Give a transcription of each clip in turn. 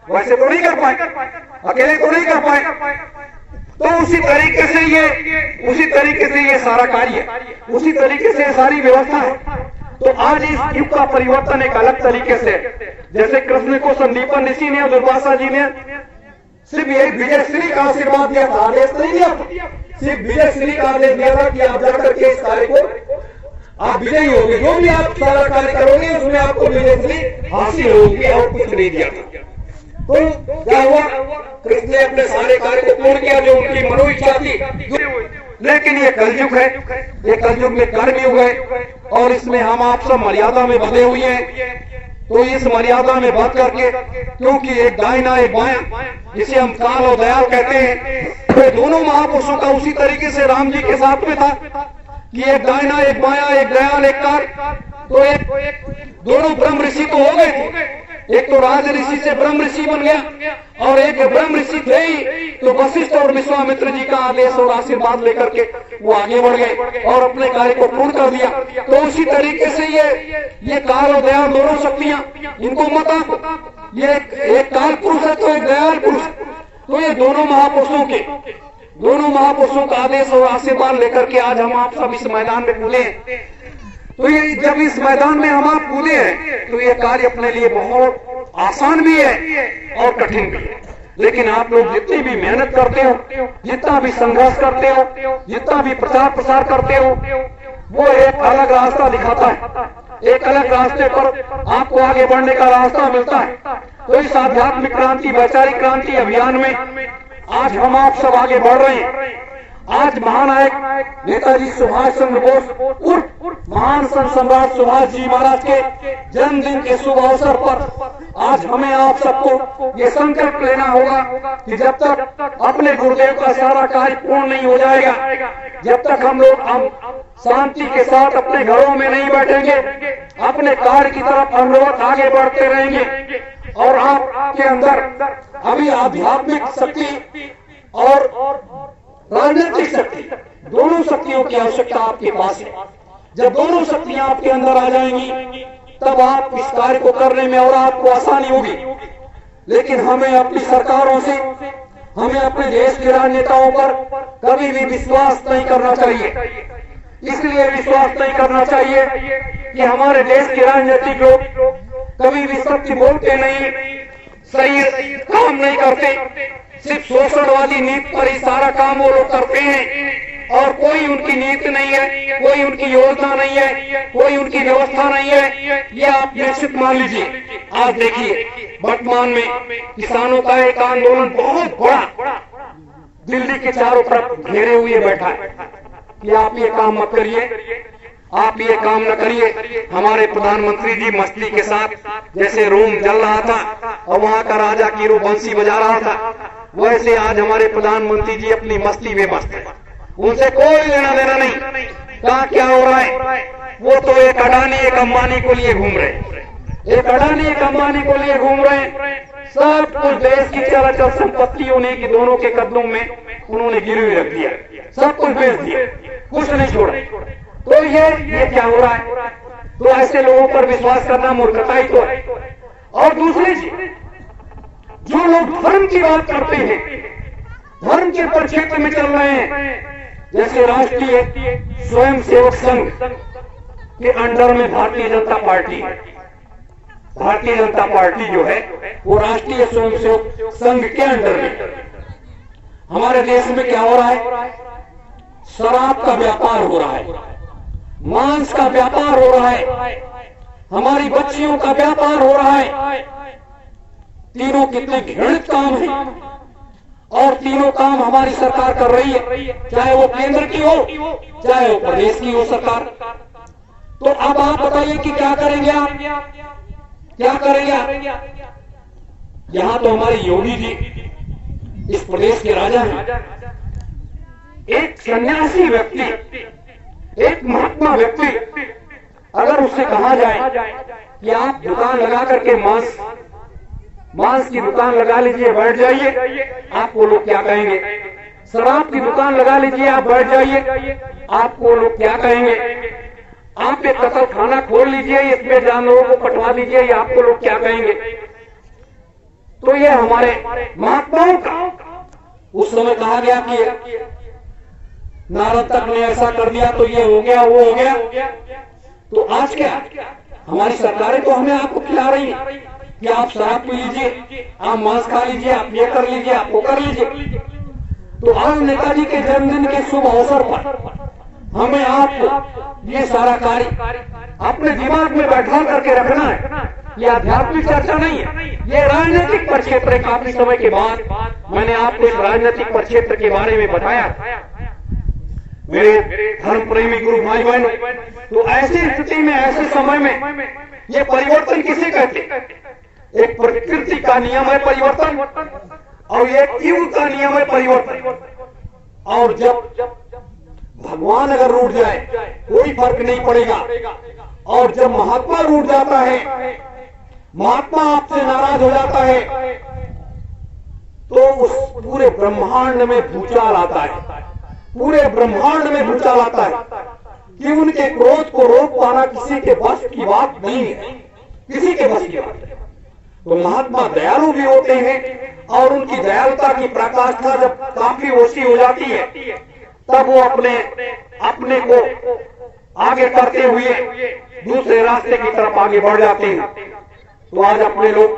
वैसे तो नहीं कर पाए, अकेले तो नहीं कर पाए। तो उसी तरीके से ये सारा कार्य, उसी तरीके से सारी व्यवस्था है। तो आज इस युग का परिवर्तन एक अलग तरीके से, जैसे कृष्ण को संदीपन ऋषि ने और दुर्वासा जी ने सिर्फ एक विजय श्री का आशीर्वाद दिया था, आदेश नहीं दिया था, सिर्फ विजय श्री का आदेश दिया था कि आप जाकर के इस कार्य को आप विजयी होंगे, जो भी आप सारा कार्य करोगे उसमें आपको विजय श्री हासिल होगी, और कुछ नहीं दिया था। तो क्या हुआ, कृष्ण ने अपने सारे कार्य को पूर्ण किया जो उनकी मनोइच्छा थी। लेकिन ये कलयुग है, ये कलयुग में कर्मयुग है, और इसमें हम आप सब मर्यादा में बंधे हुए हैं। तो इस मर्यादा में बंध करके, क्योंकि एक दाहिना एक बायां, जिसे हम काल और दयाल कहते हैं, तो दोनों महापुरुषों का उसी तरीके से राम जी के साथ में था कि एक दाहिना एक बायां, एक दयाल एक काल। तो एक दोनों ब्रह्म ऋषि तो हो गए थे, एक तो राज ऋषि से ब्रह्म ऋषि बन गया, और एक ब्रह्म ऋषि थे ही तो वशिष्ठ और विश्वामित्र जी का आदेश और आशीर्वाद लेकर के वो आगे बढ़ गए और अपने कार्य को पूर्ण कर दिया। तो उसी तरीके से ये काल और दयाल दोनों शक्तियां, इनको मत आप, ये एक काल पुरुष है तो एक दयाल पुरुष। तो ये दोनों महापुरुषों का आदेश और आशीर्वाद लेकर के आज हम आप सब इस मैदान में कूदे हैं। तो ये जब इस मैदान में हम आप कूदे हैं तो ये कार्य अपने लिए बहुत आसान भी है और कठिन भी है। लेकिन आप लोग जितनी भी मेहनत करते हो, जितना भी संघर्ष करते हो, जितना भी प्रचार प्रसार करते हो, वो एक अलग रास्ता दिखाता है, एक अलग रास्ते पर आपको आगे बढ़ने का रास्ता मिलता है। तो इस आध्यात्मिक क्रांति, वैचारिक क्रांति अभियान में आज हम आप सब आगे बढ़ रहे हैं। आज महानायक नेताजी सुभाष चंद्र बोस उर्फ महान संत सम्राट सुभाष जी महाराज के जन्मदिन के शुभ अवसर पर आज हमें आप सबको ये संकल्प लेना होगा कि जब तक अपने गुरुदेव का सारा कार्य पूर्ण नहीं हो जाएगा, जब तक हम शांति के साथ अपने घरों में नहीं बैठेंगे, अपने कार्य की तरफ अनवरत आगे बढ़ते रहेंगे। और आपके अंदर अभी आध्यात्मिक शक्ति और राजनीतिक शक्ति, दोनों शक्तियों की आवश्यकता आपके पास है। जब दोनों शक्तियां आपके अंदर आ जाएंगी तब आप इस कार्य को करने में और आपको आसानी होगी। लेकिन हमें अपनी सरकारों से, हमें अपने देश के राजनेताओं पर कभी भी विश्वास नहीं करना चाहिए। इसलिए विश्वास नहीं करना चाहिए कि हमारे देश के राजनीतिक लोग कभी भी सत्य बोलते नहीं, सही काम नहीं करते, सिर्फ शोषणवादी नीति पर ही सारा काम वो लोग करते हैं और कोई उनकी नीति नहीं है, कोई उनकी योजना नहीं है, कोई उनकी व्यवस्था नहीं है। ये आप निश्चित मान लीजिए। आज देखिए वर्तमान में किसानों का एक आंदोलन बहुत बड़ा दिल्ली के चारों तरफ घेरे हुए बैठा है कि आप ये काम मत करिए, आप ये काम न करिए। हमारे प्रधानमंत्री जी मस्ती के साथ, जैसे रोम जल रहा था और वहां का राजा कीरो बंसी बजा रहा था, वैसे आज हमारे प्रधानमंत्री जी अपनी मस्ती में मस्त है, उनसे कोई लेना देना नहीं। कहाँ क्या हो रहा है, वो तो एक अडानी एक अंबानी को लिए घूम रहे, एक अडानी एक अंबानी को लिए घूम रहे। सब कुछ देश की चराचर संपत्ति उन्हीं की दोनों के कदमों में उन्होंने गिरवी रख दिया, सब कुछ बेच दिया, कुछ नहीं छोड़ा। तो ये क्या हो रहा है? तो ऐसे लोगों पर विश्वास करना मूर्खता ही तो है। और दूसरी चीज, जो लोग धर्म की बात करते हैं, धर्म के परिक्षेत्र में चल रहे हैं, जैसे राष्ट्रीय स्वयं सेवक संघ के अंडर में भारतीय जनता पार्टी है। भारतीय जनता पार्टी जो है वो राष्ट्रीय स्वयं सेवक संघ के अंडर में। हमारे देश में क्या हो रहा है? शराब का व्यापार हो रहा है, मांस का व्यापार हो रहा है, हमारी बच्चियों का व्यापार हो रहा है। तीनों कितने घृणित काम है और तीनों काम हमारी सरकार कर रही है, चाहे वो केंद्र की हो चाहे वो प्रदेश की हो सरकार। तो अब आप बताइए कि क्या करेंगे आप, क्या करेंगे आप? यहां तो हमारे योगी जी इस प्रदेश के राजा हैं। एक सन्यासी व्यक्ति, एक महात्मा व्यक्ति, अगर उससे कहा जाए कि आप दुकान लगा करके मांस की दुकान लगा लीजिए, बैठ जाइए, आपको लोग क्या कहेंगे? शराब की दुकान लगा लीजिए, आप बैठ जाइए, आपको लोग क्या कहेंगे? आप एक कतल खाना खोल लीजिए, इसमें जानवरों को पटवा लीजिए, आपको लोग क्या कहेंगे? तो ये हमारे महात्माओं का। उस समय कहा गया कि नारद तक ने ऐसा कर दिया तो ये हो गया, वो हो गया। तो आज क्या, हमारी सरकारें तो हमें आपको खिला रही है कि आप शराब पी लीजिए, आप मांस खा लीजिए, आप ये कर लीजिए, आप वो कर लीजिए। तो आज नेताजी के जन्मदिन के शुभ अवसर पर हमें आपको ये सारा कार्य अपने दिमाग में बैठा करके रखना है। ये आध्यात्मिक चर्चा नहीं है, ये राजनीतिक परिक्षेत्र। काफी समय के बाद मैंने आपको इस राजनीतिक परिक्षेत्र के बारे में बताया। मेरे धर्म प्रेमी गुरु भाई बहनों, तो ऐसी स्थिति में, ऐसे समय में ये परिवर्तन किसे कहते? एक प्रकृति का नियम है परिवर्तन, और एक युग का नियम है परिवर्तन। और जब भगवान अगर रूठ जाए कोई फर्क नहीं पड़ेगा, और जब महात्मा रूठ जाता है, महात्मा आपसे नाराज हो जाता है, तो उस पूरे ब्रह्मांड में भूचाल आता है। पूरे ब्रह्मांड में भूचाल आता है कि उनके क्रोध को रोक पाना किसी के बस की बात नहीं है, किसी के बस की बात है। तो महात्मा दयालु भी होते हैं, और उनकी दयालुता की प्रकाष्ठा जब काफी ओसी हो जाती है, तब वो अपने को आगे करते हुए दूसरे रास्ते की तरफ आगे बढ़ जाते हैं। तो आज अपने लोग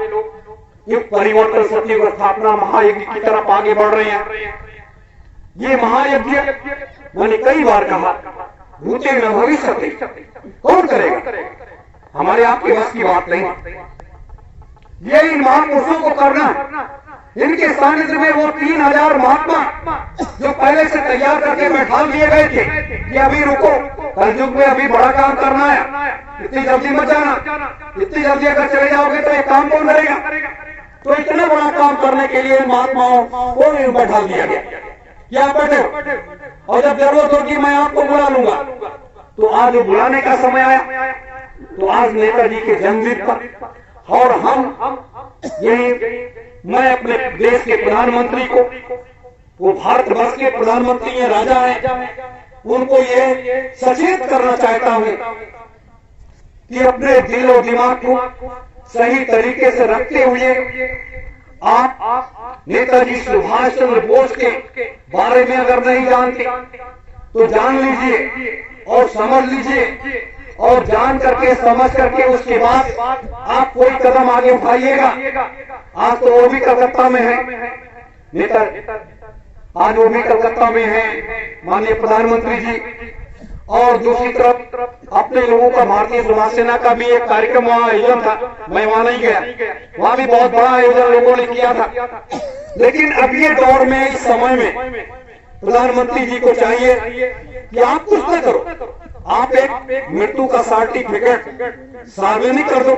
युग परिवर्तन सत्युग स्थापना महायज्ञ की तरफ आगे बढ़ रहे हैं। ये महायज्ञ मैंने कई बार कहा, भूते न भविष्यति, कौन करेगा? हमारे आपके बस की बात नहीं। ये इन महापुरुषों को करना है। इनके सानिध्य में वो 3000 महात्मा जो पहले से तैयार करके बैठा दिए गए थे कि अभी रुको, कलयुग में अभी बड़ा काम करना है, इतनी जल्दी मत जाना, इतनी जल्दी अगर चले जाओगे तो ये काम कौन करेगा? तो इतना बड़ा काम करने के लिए महात्माओं को बैठा दिया गया कि आप बैठे, और जब जरूरत होगी मैं आपको बुला लूंगा। तो आज बुलाने का समय आया। तो आज नेताजी के जन्मदिन पर, और हम यही, मैं अपने देश के प्रधानमंत्री को, वो भारत वर्ष के प्रधानमंत्री हैं, राजा हैं, उनको ये सचेत करना चाहता हूं कि अपने दिल और दिमाग को सही तरीके से रखते हुए आप नेताजी सुभाष चंद्र बोस के बारे में अगर नहीं जानते तो जान लीजिए और समझ लीजिए, और जान करके समझ करके उसके बाद आप कोई कदम आगे उठाइएगा। आज तो वो भी कलकत्ता में है नेता, आज वो भी कलकत्ता में है माननीय प्रधानमंत्री जी, और दूसरी तरफ अपने लोगों का भारतीय सुभाष सेना का भी एक कार्यक्रम वहां आयोजन था, मैं वहां नहीं गया, वहां भी बहुत बड़ा आयोजन लोगों ने किया था। लेकिन अब ये दौर में, इस समय में प्रधानमंत्री जी को चाहिए कि आप कुछ न करो, आप एक मृत्यु का सर्टिफिकेट सार्वजनिक कर दो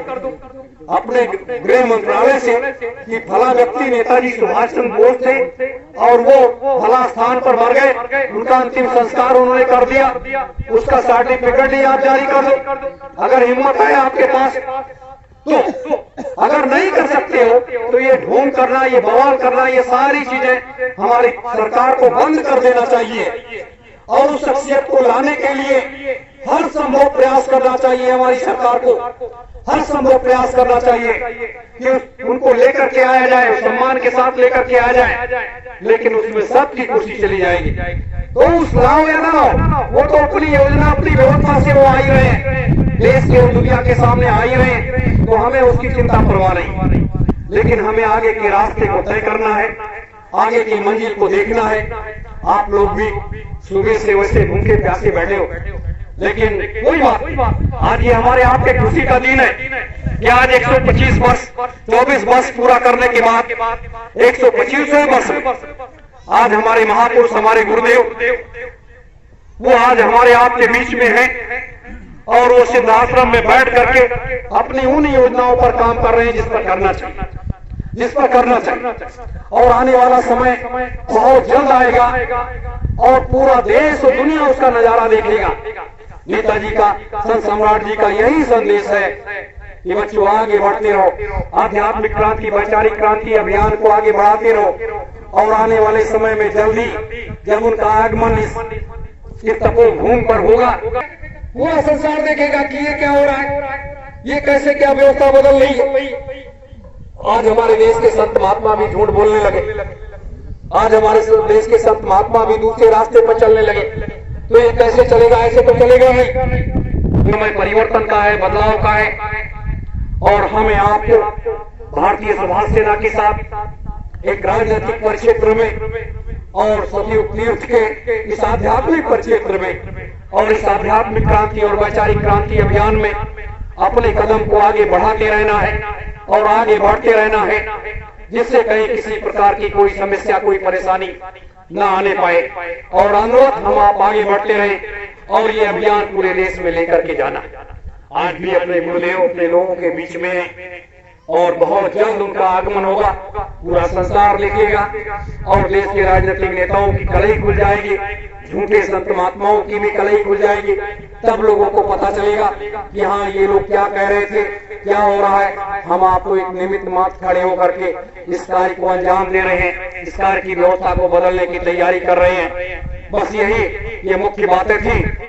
अपने गृह मंत्रालय से कि फला व्यक्ति नेताजी सुभाष चंद्र बोस थे और वो फला स्थान पर मर गए, उनका अंतिम संस्कार उन्होंने कर दिया, उसका सर्टिफिकेट ही आप जारी कर दो। अगर हिम्मत है आपके पास तो। अगर नहीं कर सकते हो तो ये ढोंग करना, ये बवाल करना, ये सारी चीजें हमारी सरकार को बंद कर देना चाहिए, और उस शख्सियत को लाने के लिए हर संभव प्रयास करना चाहिए। हमारी सरकार को हर संभव प्रयास करना चाहिए कि उनको लेकर के आया जाए, सम्मान के साथ लेकर के आया जाए, लेकिन उसमें सबकी खुशी चली जाएगी। तो उस लाओ या ना लाओ, वो तो अपनी योजना, अपनी व्यवस्था से वो आ ही रहे हैं, देश के और दुनिया के सामने आ ही रहे हैं, तो हमें उसकी चिंता परवाह नहीं। लेकिन हमें आगे के रास्ते को तय करना है, आगे की मंजिल को देखना है। आप लोग भी सुबह से वैसे भूखे प्यासे बैठे हो, लेकिन कोई बात, आज ये हमारे आपके खुशी का दिन है कि आज 125 वर्ष 24 वर्ष पूरा करने के बाद 125वें वर्ष आज हमारे महापुरुष, हमारे गुरुदेव, वो आज हमारे आपके बीच में है, और वो सिद्धाश्रम में बैठ करके अपनी उन योजनाओं पर काम कर रहे हैं जिस पर करना चाहिए, और आने वाला समय बहुत जल्द आएगा और पूरा देश और दुनिया उसका नजारा देखेगा। नेताजी का, संत सम्राट जी का यही संदेश है कि बच्चों आगे बढ़ते रहो, आध्यात्मिक क्रांति, वैचारिक क्रांति अभियान को आगे बढ़ाते रहो, और आने वाले समय में जल्दी जब उनका आगमन इस तपोभूमि पर होगा, पूरा संसार देखेगा कि ये क्या हो रहा है, ये कैसे क्या व्यवस्था बदल रही है। आज हमारे देश के संत महात्मा भी झूठ बोलने लगे, आज हमारे देश के संत महात्मा भी दूसरे रास्ते पर चलने लगे। तो ये कैसे चलेगा? ऐसे तो चलेगा नहीं। समय परिवर्तन का है, बदलाव का है, और हमें आपको भारतीय समाज सेना के साथ एक राजनीतिक परिक्षेत्र में और सतयुग तीर्थ के इस आध्यात्मिक परिक्षेत्र में और इस आध्यात्मिक क्रांति और वैचारिक क्रांति अभियान में अपने कदम को आगे बढ़ाते रहना है और आगे बढ़ते रहना है, जिससे कहीं किसी प्रकार की कोई समस्या, कोई परेशानी न आने पाए। और अनुरोध हम आप आगे बढ़ते रहे और ये अभियान पूरे देश में लेकर के जाना। आज भी अपने गुरुदेव अपने लोगों के बीच में है और बहुत जल्द उनका आगमन होगा, पूरा संसार देखेगा और देश के राजनीतिक नेताओं की कलई खुल जाएगी, झूठे संत महात्माओं की भी कलई खुल जाएगी। तब लोगों को पता चलेगा कि हाँ, ये लोग क्या कह रहे थे, क्या हो रहा है। हम आपको एक निमित्त मात्र खड़े होकर के इस कार्य को अंजाम दे रहे हैं, इस कार्य की व्यवस्था को बदलने की तैयारी कर रहे हैं। बस यही ये मुख्य बातें थी।